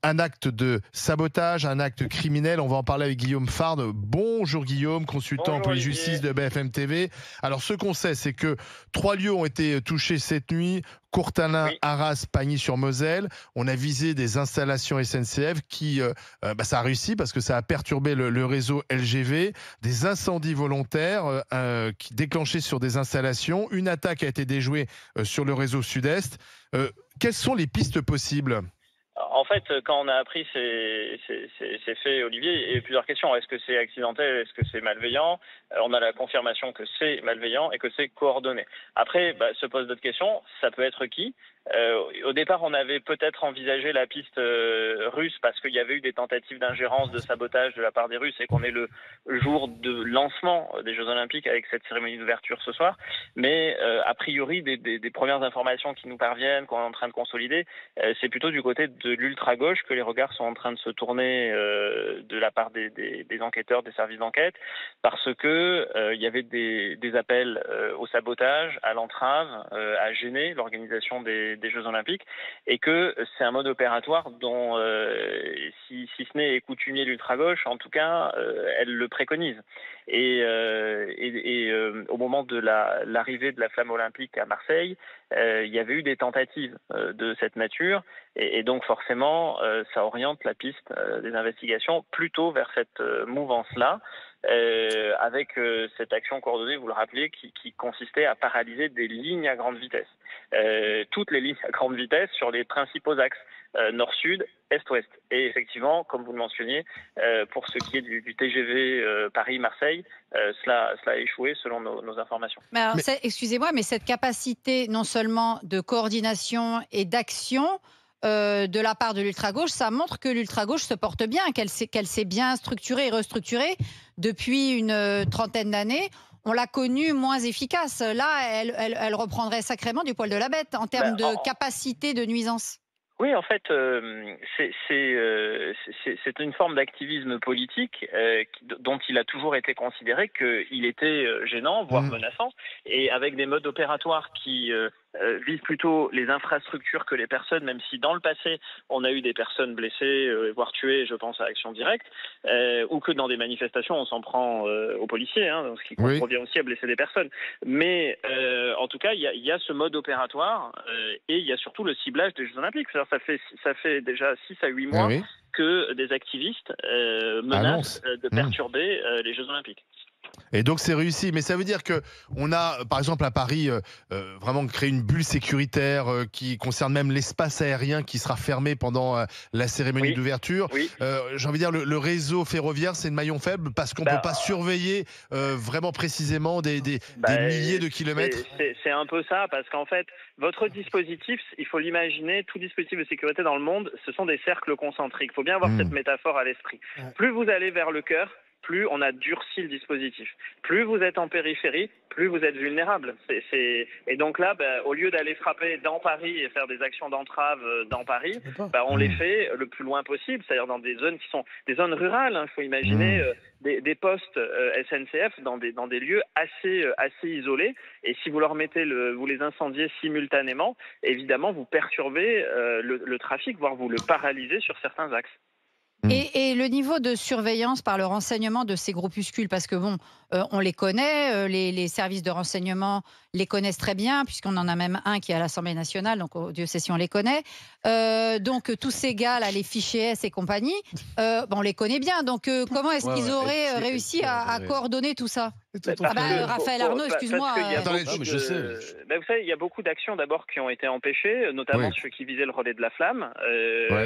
un acte de sabotage, un acte criminel. On va en parler avec Guillaume Farde. Bonjour Guillaume, consultant en Bonjour police-justice Olivier. de BFM TV. Alors ce qu'on sait, c'est que 3 lieux ont été touchés cette nuit. Courtalin, Oui, Arras, Pagny-sur-Moselle. On a visé des installations SNCF qui, ça a réussi parce que ça a perturbé le réseau LGV. Des incendies volontaires qui déclenchés sur des installations. Une attaque a été déjouée sur le réseau Sud-Est. Quelles sont les pistes possibles ? en fait, quand on a appris ces faits, Olivier, il y a eu plusieurs questions. Est-ce que c'est accidentel? Est-ce que c'est malveillant? On a la confirmation que c'est malveillant et que c'est coordonné. Après, se pose d'autres questions. Ça peut être qui? Au départ, on avait peut-être envisagé la piste russe parce qu'il y avait eu des tentatives d'ingérence, de sabotage de la part des Russes et qu'on est le jour de lancement des Jeux Olympiques avec cette cérémonie d'ouverture ce soir. Mais a priori, des premières informations qui nous parviennent, qu'on est en train de consolider, c'est plutôt du côté de l'ultra-gauche que les regards sont en train de se tourner de la part des enquêteurs, des services d'enquête, parce que il y avait des appels au sabotage, à l'entrave, à gêner l'organisation des Jeux Olympiques, et que c'est un mode opératoire dont, si ce n'est coutumier l'ultra-gauche, en tout cas, elle le préconise. Et au moment de l'arrivée de la flamme olympique à Marseille, il y avait eu des tentatives de cette nature, et donc forcément, ça oriente la piste des investigations plutôt vers cette mouvance-là, avec cette action coordonnée, vous le rappelez, qui consistait à paralyser des lignes à grande vitesse. Toutes les lignes à grande vitesse sur les principaux axes, nord-sud, est-ouest. Et effectivement, comme vous le mentionniez, pour ce qui est du TGV Paris-Marseille, cela a échoué selon nos informations. Mais alors, excusez-moi, mais cette capacité non seulement de coordination et d'action de la part de l'ultra-gauche, ça montre que l'ultra-gauche se porte bien, qu'elle s'est bien structurée et restructurée depuis une trentaine d'années. On l'a connue moins efficace. Là, elle reprendrait sacrément du poil de la bête en termes de capacité de nuisance. Oui, en fait, c'est une forme d'activisme politique dont il a toujours été considéré qu'il était gênant, voire menaçant, et avec des modes opératoires qui visent plutôt les infrastructures que les personnes, même si dans le passé, on a eu des personnes blessées, voire tuées, je pense à Action Directe, ou que dans des manifestations, on s'en prend aux policiers, ce qui revient aussi à blesser des personnes. Mais en tout cas, il y a ce mode opératoire et il y a surtout le ciblage des Jeux Olympiques. Ça fait déjà 6 à 8 mois que des activistes menacent de perturber les Jeux Olympiques. Et donc c'est réussi, mais ça veut dire que on a, par exemple à Paris, vraiment créé une bulle sécuritaire qui concerne même l'espace aérien qui sera fermé pendant la cérémonie d'ouverture. J'ai envie de dire le réseau ferroviaire, c'est le maillon faible parce qu'on peut pas surveiller vraiment précisément des milliers de kilomètres. C'est un peu ça, parce qu'en fait, votre dispositif, il faut l'imaginer, tout dispositif de sécurité dans le monde, ce sont des cercles concentriques. Il faut bien avoir cette métaphore à l'esprit. Plus vous allez vers le cœur, plus on a durci le dispositif. Plus vous êtes en périphérie, plus vous êtes vulnérable. Et donc là, au lieu d'aller frapper dans Paris et faire des actions d'entrave dans Paris, on les fait le plus loin possible, c'est-à-dire dans des zones qui sont des zones rurales. Il faut imaginer des postes SNCF dans des lieux assez isolés. Et si vous leur mettez vous les incendiez simultanément, évidemment, vous perturbez le trafic, voire vous le paralysez sur certains axes. Et le niveau de surveillance par le renseignement de ces groupuscules, parce que on les connaît, les services de renseignement les connaissent très bien, puisqu'on en a même un qui est à l'Assemblée nationale, donc Dieu sait si on les connaît. Donc tous ces gars là, les fichiers S et compagnie, on les connaît bien. Donc comment est-ce qu'ils auraient réussi à coordonner tout ça? Raphaël Arnaud, excuse-moi. Vous savez, il y a beaucoup d'actions d'abord qui ont été empêchées, notamment ceux qui visaient le relais de la flamme.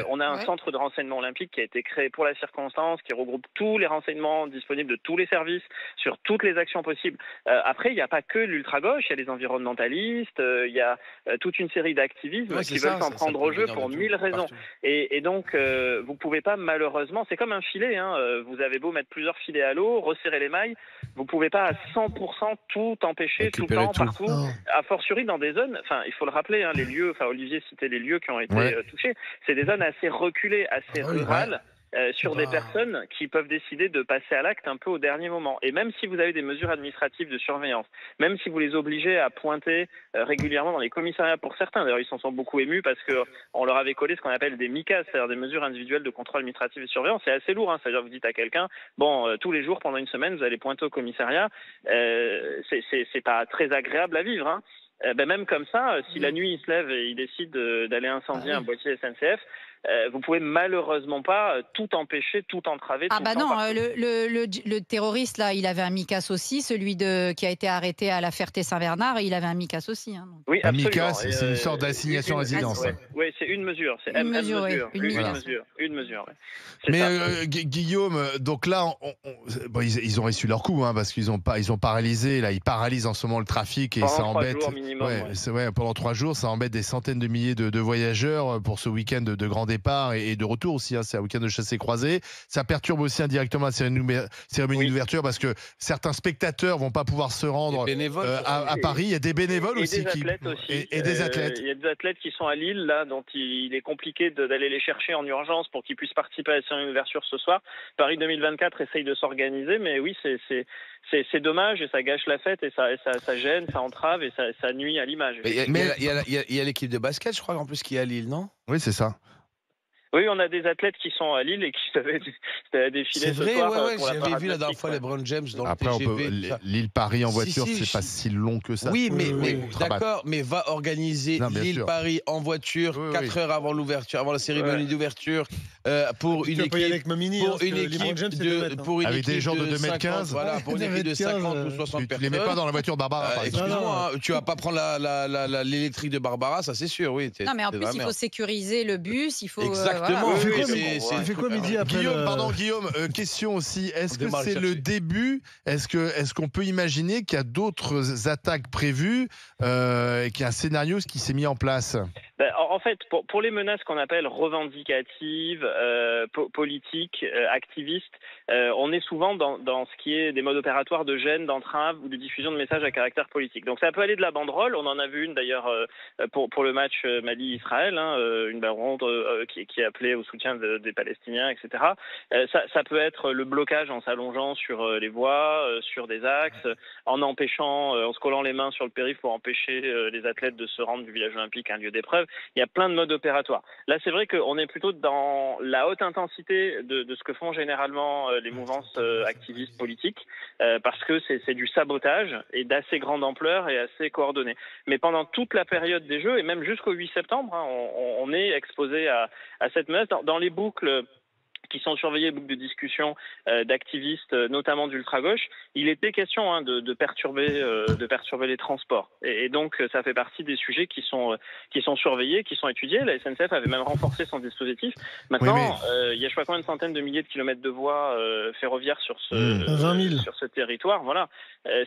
On a un centre de renseignement olympique qui a été créé pour la circonstance, qui regroupe tous les renseignements disponibles de tous les services sur toutes les actions possibles. Après, il n'y a pas que l'ultra-gauche, il y a les environnementalistes, il y a toute une série d'activismes qui veulent s'en prendre au jeu pour 1000 raisons. Et donc, vous ne pouvez pas malheureusement, c'est comme un filet, vous avez beau mettre plusieurs filets à l'eau, resserrer les mailles, vous ne pouvez pas à 100% tout empêcher, tout le temps, partout, a fortiori dans des zones, il faut le rappeler, les lieux, Olivier citait les lieux qui ont été touchés, c'est des zones assez reculées, assez rurales, sur des personnes qui peuvent décider de passer à l'acte un peu au dernier moment. Et même si vous avez des mesures administratives de surveillance, même si vous les obligez à pointer régulièrement dans les commissariats pour certains, d'ailleurs ils s'en sont beaucoup émus parce qu'on leur avait collé ce qu'on appelle des MICAS, c'est-à-dire des mesures individuelles de contrôle administratif et de surveillance. C'est assez lourd, c'est-à-dire que vous dites à quelqu'un, tous les jours pendant une semaine vous allez pointer au commissariat, c'est pas très agréable à vivre. Même comme ça, si la nuit il se lève et il décide d'aller incendier un boîtier SNCF, vous pouvez malheureusement pas tout empêcher, tout entraver. Ah bah non, le terroriste là, il avait un MICAS aussi, celui qui a été arrêté à la Ferté-Saint-Bernard, il avait un MICAS aussi. Oui, un MICAS, c'est une sorte d'assignation à résidence. Oui, c'est une mesure, c'est une mesure. Mais Guillaume, donc là, ils ont reçu leur coup, parce qu'ils ont paralysé, là, ils paralysent en ce moment le trafic et ça embête. Pendant 3 jours, ça embête des centaines de milliers de voyageurs pour ce week-end de grand départ et de retour aussi. C'est un week-end de chassé-croisé. Ça perturbe aussi indirectement la cérémonie d'ouverture parce que certains spectateurs vont pas pouvoir se rendre à Paris. Il y a des bénévoles aussi. Et des athlètes. Il y a des athlètes qui sont à Lille, là, dont il est compliqué d'aller les chercher en urgence pour qu'ils puissent participer à la cérémonie d'ouverture ce soir. Paris 2024 essaye de s'organiser, mais oui, c'est dommage et ça gâche la fête et ça gêne, ça entrave et ça nuit à l'image. Mais il y a l'équipe de basket, je crois, en plus, qui est à Lille, non? Oui, c'est ça. Oui, on a des athlètes qui sont à Lille et qui devaient défiler ce soir. J'avais vu la dernière fois LeBron James dans le TGV. Lille-Paris en voiture, c'est pas si long que ça. Oui, mais d'accord, mais va organiser Lille-Paris en voiture 4 heures avant l'ouverture, avant la cérémonie d'ouverture, pour une équipe avec des gens de 2m15. Voilà, pour une équipe de 50 ou 60 personnes. Tu les mets pas dans la voiture de Barbara, par exemple. Excuse-moi, tu vas pas prendre l'électrique de Barbara, ça c'est sûr, oui. Non, mais en plus, il faut sécuriser le bus, il faut. Exactement. Il fait quoi midi après Guillaume, question aussi. Est-ce que c'est le début? Est-ce qu'on peut imaginer qu'il y a d'autres attaques prévues et qu'il y a un scénario qui s'est mis en place? En fait, pour les menaces qu'on appelle revendicatives, politiques, activistes, on est souvent dans ce qui est des modes opératoires de gêne, d'entrave ou de diffusion de messages à caractère politique. Donc ça peut aller de la banderole. On en a vu une d'ailleurs pour le match Mali-Israël, une banderole qui appelait au soutien des Palestiniens, etc. Ça peut être le blocage en s'allongeant sur les voies, sur des axes, en se collant les mains sur le périph' pour empêcher les athlètes de se rendre du village olympique à un lieu d'épreuve. Il y a plein de modes opératoires. Là, c'est vrai qu'on est plutôt dans la haute intensité de ce que font généralement les mouvances activistes politiques, parce que c'est du sabotage et d'assez grande ampleur et assez coordonné. Mais pendant toute la période des Jeux, et même jusqu'au 8 septembre, on est exposé à cette menace. Dans les boucles qui sont surveillés, boucles de discussion d'activistes, notamment d'ultra-gauche, il était question de perturber les transports. Et donc, ça fait partie des sujets qui sont surveillés, qui sont étudiés. La SNCF avait même renforcé son dispositif. Maintenant, il y a je sais pas combien de centaines de milliers de kilomètres de voies ferroviaires sur ce territoire. Voilà,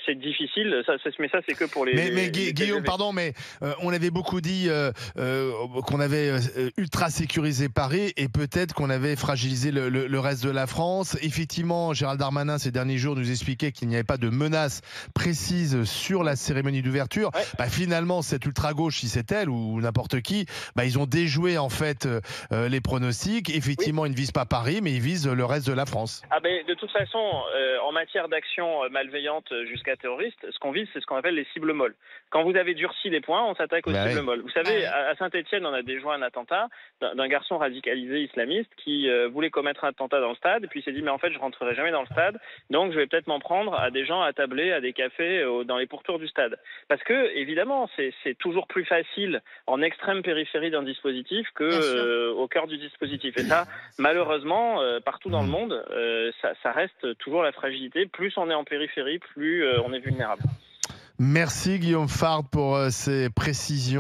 c'est difficile. Mais ça, c'est que pour les. Mais Guillaume, pardon, mais on avait beaucoup dit qu'on avait ultra sécurisé Paris et peut-être qu'on avait fragilisé le reste de la France. Effectivement, Gérald Darmanin, ces derniers jours, nous expliquait qu'il n'y avait pas de menace précise sur la cérémonie d'ouverture. Ouais. Finalement, cette ultra-gauche, si c'est elle ou n'importe qui, ils ont déjoué en fait les pronostics. Effectivement, ils ne visent pas Paris, mais ils visent le reste de la France. De toute façon, en matière d'action malveillante jusqu'à terroriste, ce qu'on vise, c'est ce qu'on appelle les cibles molles. Quand vous avez durci les points, on s'attaque aux cibles molles. Vous savez, à Saint-Étienne, on a déjoué un attentat d'un garçon radicalisé islamiste qui voulait commettre un attentat dans le stade, et puis il s'est dit mais en fait je rentrerai jamais dans le stade, donc je vais peut-être m'en prendre à des gens attablés à des cafés dans les pourtours du stade. Parce que évidemment c'est toujours plus facile en extrême périphérie d'un dispositif que au cœur du dispositif. Et ça, malheureusement, partout dans le monde, ça reste toujours la fragilité. Plus on est en périphérie, plus on est vulnérable. Merci Guillaume Fard pour ces précisions.